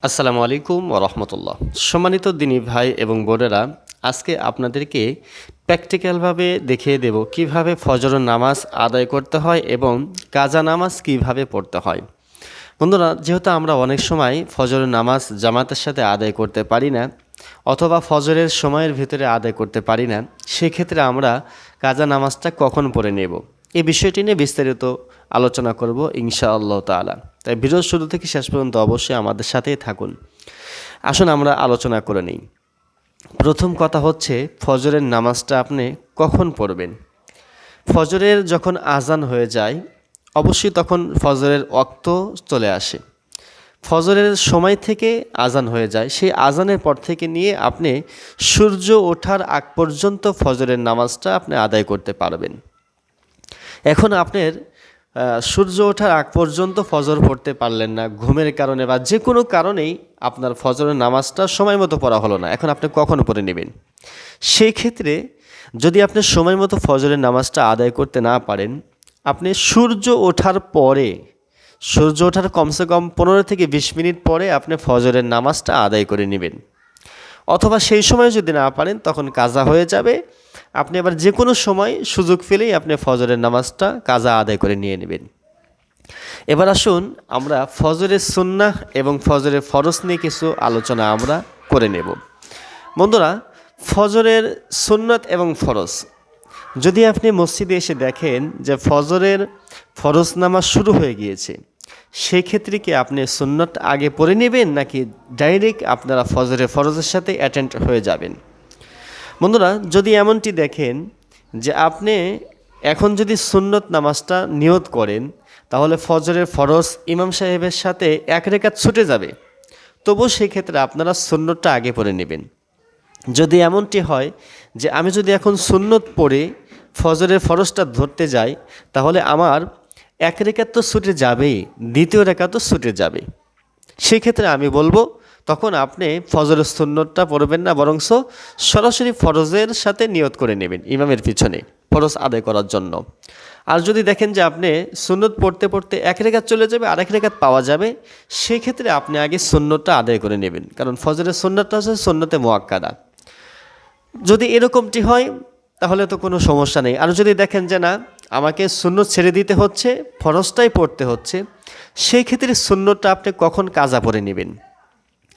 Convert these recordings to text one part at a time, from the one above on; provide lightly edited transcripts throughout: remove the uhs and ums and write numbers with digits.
আসসালামু আলাইকুম ওরহমতুল্লাহ। সম্মানিত দিনী ভাই এবং বোনেরা, আজকে আপনাদেরকে প্র্যাকটিক্যালভাবে দেখিয়ে দেব কিভাবে ফজরের নামাজ আদায় করতে হয় এবং কাজা নামাজ কিভাবে পড়তে হয়। বন্ধুরা, যেহেতু আমরা অনেক সময় ফজরের নামাজ জামাতের সাথে আদায় করতে পারি না অথবা ফজরের সময়ের ভিতরে আদায় করতে পারি না, সেক্ষেত্রে আমরা কাজা নামাজটা কখন পড়ে নেব এই বিষয়টি নিয়ে বিস্তারিত আলোচনা করব ইনশাআল্লাহ তাআলা। তাই ভিডিওর শুরু থেকে শেষ পর্যন্ত অবশ্যই আমাদের সাথেই থাকুন। আসুন আমরা আলোচনা করে নিই। প্রথম কথা হচ্ছে, ফজরের নামাজটা আপনি কখন পড়বেন। ফজরের যখন আজান হয়ে যায় অবশ্যই তখন ফজরের ওয়াক্ত চলে আসে। ফজরের সময় থেকে আজান হয়ে যায়, সেই আজানের পর থেকে নিয়ে আপনি সূর্য ওঠার আগ পর্যন্ত ফজরের নামাজটা আপনি আদায় করতে পারবেন। এখন আপনার সূর্য ওঠার আগ পর্যন্ত ফজর পড়তে পারলেন না, ঘুমের কারণে বা যে কোনো কারণেই আপনার ফজরের নামাজটা সময় মতো পড়া হলো না, এখন আপনি কখন পড়ে নেবেন? সেই ক্ষেত্রে যদি আপনি সময় মতো ফজরের নামাজটা আদায় করতে না পারেন, আপনি সূর্য ওঠার পরে, সূর্য ওঠার কমসে কম 15 থেকে 20 মিনিট পরে আপনি ফজরের নামাজটা আদায় করে নেবেন। অথবা সেই সময় যদি না পারেন তখন কাজা হয়ে যাবে। আপনি আবার যে কোনো সময় সুযোগ পেলেই আপনি ফজরের নামাজটা কাজা আদায় করে নিয়ে নেবেন। এবার আসুন আমরা ফজরের সুন্নাহ এবং ফজরের ফরজ নিয়ে কিছু আলোচনা আমরা করে নেব। বন্ধুরা, ফজরের সুন্নাত এবং ফরজ, যদি আপনি মসজিদে এসে দেখেন যে ফজরের ফরজ নামাজ শুরু হয়ে গিয়েছে, সেই ক্ষেত্রে কি আপনি সুন্নত আগে পড়ে নেবেন নাকি ডাইরেক্ট আপনারা ফজরের ফরজের সাথে অ্যাটেন্ড হয়ে যাবেন? বন্ধুরা, যদি এমনটি দেখেন যে আপনি এখন যদি সুন্নত নামাজটা নিয়ত করেন, তাহলে ফজরের ফরজ ইমাম সাহেবের সাথে এক রেখাত ছুটে যাবে, তবু সেই ক্ষেত্রে আপনারা সুন্নতটা আগে পড়ে নেবেন। যদি এমনটি হয় যে আমি যদি এখন সুন্নত পড়ে ফজরের ফরজটা ধরতে যাই, তাহলে আমার এক রেখাত তো ছুটে যাবেই, দ্বিতীয় রেখাত তো ছুটে যাবে। সেক্ষেত্রে আমি বলবো তখন আপনি ফজরের সুন্নতটা পড়বেন না, বরংস সরাসরি ফরজের সাথে নিয়ত করে নেবেন ইমামের পিছনে ফরজ আদায় করার জন্য। আর যদি দেখেন যে আপনি সুন্নত পড়তে পড়তে এক রেখাত চলে যাবে, আরেক রেখাত পাওয়া যাবে, সেই ক্ষেত্রে আপনি আগে সুন্নতটা আদায় করে নেবেন, কারণ ফজরের সুন্নতটা হচ্ছে সুন্নতে মুআক্কাদা। যদি এরকমটি হয় তাহলে তো কোনো সমস্যা নেই। আর যদি দেখেন যে না, আমাকে সুন্নত ছেড়ে দিতে হচ্ছে, ফরজটাই পড়তে হচ্ছে, সেই ক্ষেত্রে সুন্নতটা আপনি কখন কাজা পড়ে নেবেন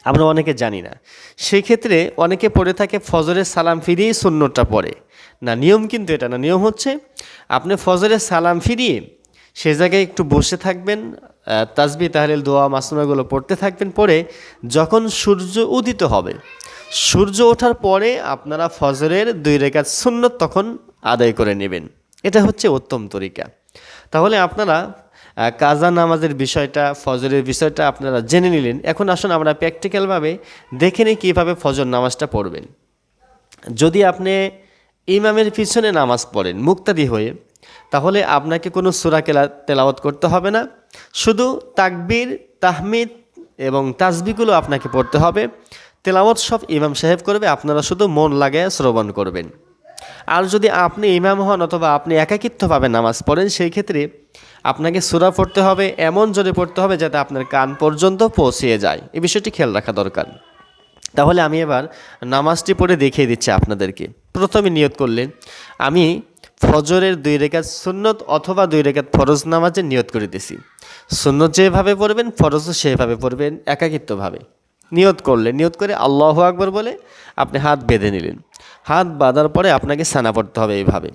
আমরা অনেকে জানি না। সেই ক্ষেত্রে অনেকে পড়ে থাকে ফজরের সালাম ফিরিয়েই সুন্নতটা পড়ে। না, নিয়ম কিন্তু এটা না। নিয়ম হচ্ছে আপনি ফজরের সালাম ফিরিয়ে সে জায়গায় একটু বসে থাকবেন, তাসবিহ তাহলিল দোয়া মাসনুনাগুলো পড়তে থাকবেন, পড়ে যখন সূর্য উদিত হবে, সূর্য ওঠার পরে আপনারা ফজরের 2 রাকাত সুন্নত তখন আদায় করে নেবেন। এটা হচ্ছে উত্তম তরিকা। তাহলে আপনারা কাজা নামাজের বিষয়টা, ফজরের বিষয়টা আপনারা জেনে নিলেন। এখন আসুন আমরা প্র্যাকটিক্যালভাবে দেখে নিই কীভাবে ফজর নামাজটা পড়বেন। যদি আপনি ইমামের পিছনে নামাজ পড়েন মুক্তাদি হয়ে, তাহলে আপনাকে কোনো সূরা তেলাওয়াত করতে হবে না, শুধু তাকবীর, তাহমিদ এবং তাসবিহগুলো আপনাকে পড়তে হবে। তেলাওয়াত সব ইমাম সাহেব করবে, আপনারা শুধু মন লাগায় শ্রবণ করবেন। আর যদি আপনি ইমাম হন অথবা আপনি একাকিত্বভাবে নামাজ পড়েন, সেই ক্ষেত্রে আপনাকে সূরা পড়তে হবে, এমন জোরে পড়তে হবে যাতে আপনার কান পর্যন্ত পৌঁছিয়ে যায়। এই বিষয়টি খেয়াল রাখা দরকার। তাহলে আমি এবার নামাজটি পড়ে দেখিয়ে দিচ্ছি আপনাদেরকে। প্রথমে নিয়ত করলেন, আমি ফজরের 2 রাকাত সুন্নত অথবা 2 রাকাত ফরজ নামাজের নিয়ত করিতেছি। সুন্নত যেভাবে পড়বেন, ফরজও সেভাবে পড়বেন একাকিত্বভাবে। নিয়ত করলেন, নিয়ত করে আল্লাহু আকবার বলে আপনি হাত বেঁধে নিলেন। হাত বাঁধার পরে আপনাকে সানা পড়তে হবে এইভাবে,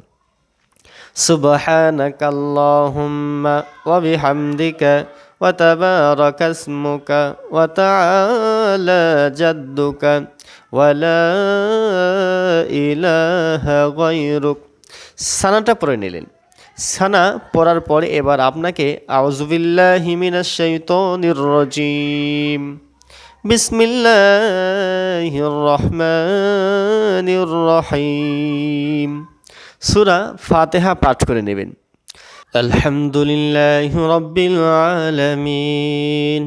সুবহানাকাল্লাহুম্মা ওয়া বিহামদিকা ওয়া তাবারাকা ইসমুকা ওয়া তাআলা জাদ্দুকা ওয়া লা ইলাহা গায়রুক। সানাটা পড়ে নিলেন। সানা পড়ার পরে এবার আপনাকে আউযু বিল্লাহি মিনাশ শাইতানির রাজিম, বিসমিল্লাহির রহমানির রহিম সূরা ফাতিহা পাঠ করে নেবেন। আলহামদুলিল্লাহি রাব্বিল আলামিন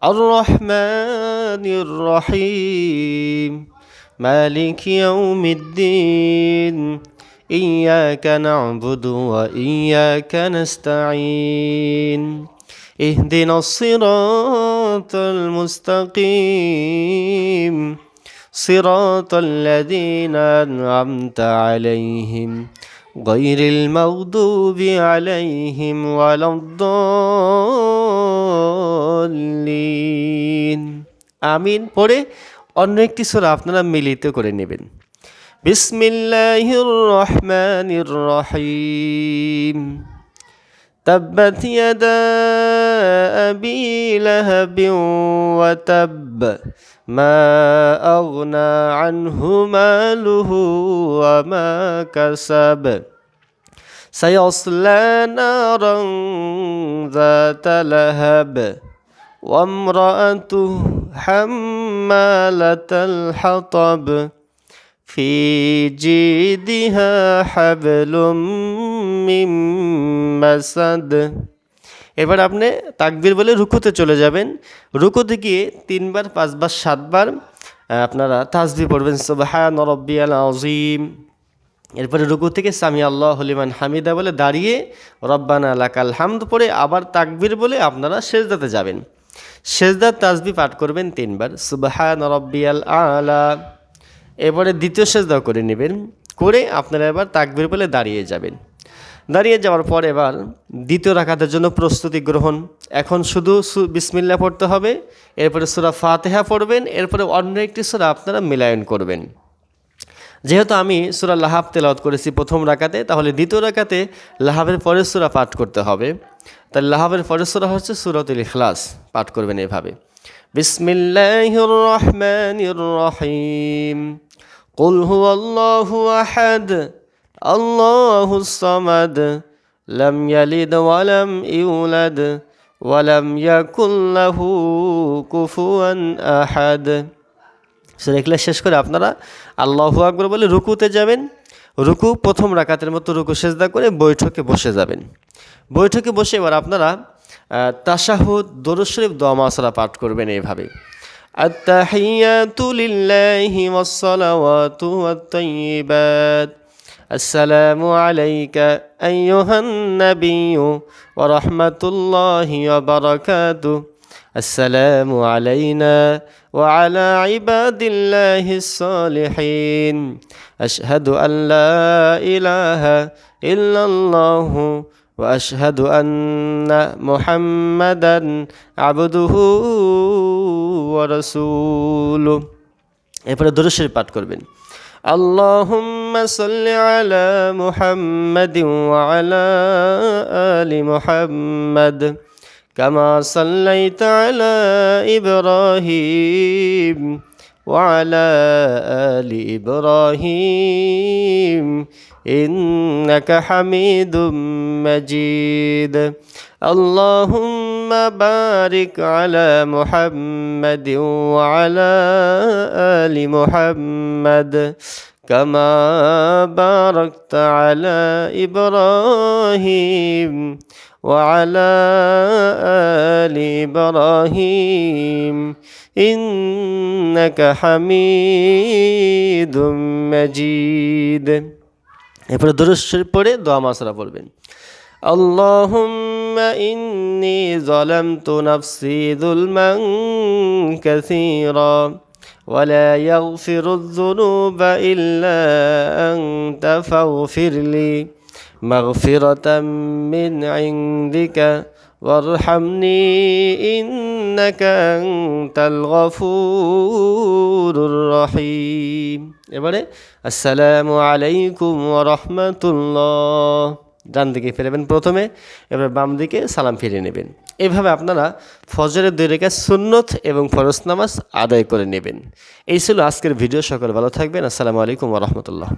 আর রহমানির রহিম মালিকি ইয়াউমিদ্দিন ইয়াকা না'বুদু ওয়া ইয়াকা নাস্তাঈন ইহদিনাস সিরাতাল মুস্তাকিম সিরাতাল লাযীনা আন'আমতা আলাইহিম গায়রিল মাগদুবি আলাইহিম ওয়ালাদ-দাল্লিন। আমিন পড়ে অন্য একটি সূরা আপনারা মিলিত করে নেবেন। বিসমিল্লাহির রহমানির রহিম। তাব্বাত ইয়াদা আবি লাহাবিন ওয়া তাব মা আগনা আনহু মালুহু ওয়া মা কাসাব সায়াসলা নারান যাতা লাহাব ওয়া ইমরাআতুহু হাম্মালাতাল হাতাব ফি জিদিহা হাবলুম মিন মাসাদ। এবার আপনি তাকবীর বলে রুকুতে চলে যাবেন। রুকুতে গিয়ে 3 বার 5 বার 7 বার আপনারা তাসবিহ পড়বেন সুবহান রাব্বিয়াল আযীম। এরপরে রুকু থেকে সামি আল্লাহু লিমান হামিদা বলে দাঁড়িয়ে রব্বানা লাকাল হামদ পড়ে আবার তাকবীর বলে আপনারা সেজদাতে যাবেন। সেজদার তাসবিহ পাঠ করবেন 3 বার সুবহান রাব্বিয়াল আলা। এবারে দ্বিতীয় সেজদা করে নেবেন, করে আপনারা এবার তাকবীর বলে দাঁড়িয়ে যাবেন। দাঁড়িয়ে যাওয়ার পর এবার দ্বিতীয় রাকাতের জন্য প্রস্তুতি গ্রহণ। এখন শুধু বিসমিল্লাহ পড়তে হবে, এরপরে সূরা ফাতিহা পড়বেন, এরপরে অন্য একটি সূরা আপনারা মিলায়ন করবেন। যেহেতু আমি সূরা লাহাব তেলাওয়াত করেছি প্রথম রাকাতে, তাহলে দ্বিতীয় রাকাতে লাহাবের পরের সূরা পাঠ করতে হবে। তাই লাহাবের পরের সূরা হচ্ছে সূরাতুল ইখলাস, পাঠ করবেন এভাবে। বিসমিল্লাহির রহমানির রহিম। কুল হুয়াল্লাহু আহাদ আল্লাহুস সামাদ লাম ইয়ালিদ ওয়া লাম ইউলাদ ওয়া লাম ইয়াকুল লাহু কুফুয়ান আহাদ। সূরা ইখলাস শেষ করে আপনারা আল্লাহু আকবার বলে রুকুতে যাবেন। রুকু প্রথম রাকাতের মতো রুকু সেজদা করে বৈঠকে বসে যাবেন। বৈঠকে বসে এবার আপনারা তাশাহুদ, দরুদ শরীফ, দোয়া মাসরা পাঠ করবেন এইভাবে। আত-তাহিয়াতু লিল্লাহি ওয়াস-সালাওয়াতু ওয়াত-তাইয়্যিবাত আসসালামু আলাইকা আইয়ুহান নাবিয়্যু ওয়া রাহমাতুল্লাহি ওয়া বারাকাতুহু আসসালামু আলাইনা ওয়া আলা ইবাদিল্লাহিস সালিহিন আশহাদু আল লা ইলাহা ইল্লাল্লাহু ওয়া আশহাদু আন্না মুহাম্মাদান আবদুহু ওয়া রাসূলুহু। এরপরে দরুদ শরীফ পাঠ করবেন। আল্লাহুম্মা সাল্লি আলা মুহাম্মাদিন ওয়া আলা আলি মুহাম্মাদ কামা সাল্লাইতা আলা ইব্রাহিম ওয়া আলা আলি ইব্রাহিম ইন্নাকা হামিদুম মাজিদ। আল্লাহুম্মা বারিক আলা মুহাম্মাদিন ওয়া আলা আলি মুহাম্মাদ কামা বারাকতা আলা ইব্রাহিম ওয়া আলা আলি ইব্রাহিম ইন্নাকা হামিদুম মাজিদ। এরপরে দরুদ শরীফ পড়ে দোয়া মাসরা পড়বেন। আল্লাহুম্মা ইন্নী যালামতু নাফসি যুলমান কাসীরা ওয়া লা ইয়াগফিরুয যুনুবা ইল্লা আনতা ফাগফিরলি মাগফিরাতাম মিন ইনদিকা ওয়ারহামনি ইন্নাকা আনতাল গফুরুর রহিম। এবারে আসসালামু আলাইকুম ওয়া রাহমাতুল্লাহ ডান দিকে ফিরবেন প্রথমে, এবার বাম দিকে সালাম ফিরিয়ে নেবেন। এইভাবে আপনারা ফজরের 2 রাকাত সুন্নত এবং ফরজ নামাজ আদায় করে নেবেন। এই ছিল আজকের ভিডিও। সকলে ভালো থাকবেন। আসসালামু আলাইকুম ওয়া রাহমাতুল্লাহ।